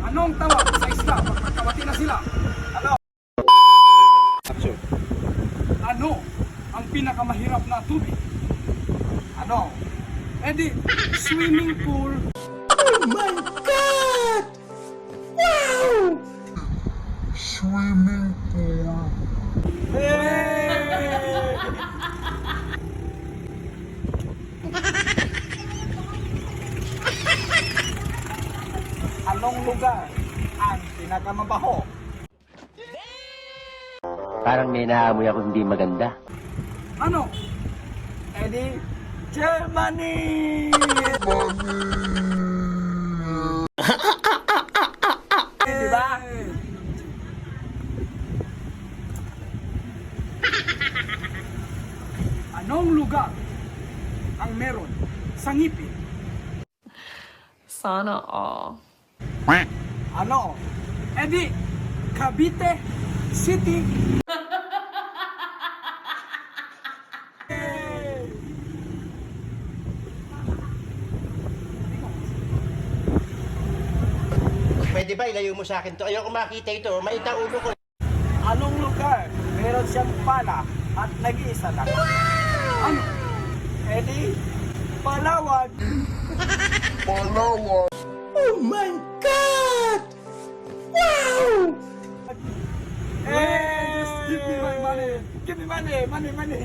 Anong tawag sa isla pag magkawati na sila? Ano? Action. Ano ang pinakamahirap na tubig? Ano? Edi, swimming pool. Oh my God! Wow! Swimming pool. Anong lugar ang pinakamabaho? Parang may naamoy ako hindi maganda. Ano? Edi, Germany! Diba? Anong lugar ang meron sa ngipin? Sana all. Ano? Edi, Cavite City. Pwede ba ilayo mo sa akin to? Ayoko makita ito. Maita ulo ko. Anong lugar meron siyang pala at nag-iisa lang? Ano? Edi, Palawan. Palawan. Oh my God! Wow! Yes! Give me my money! Give me money! Money, money!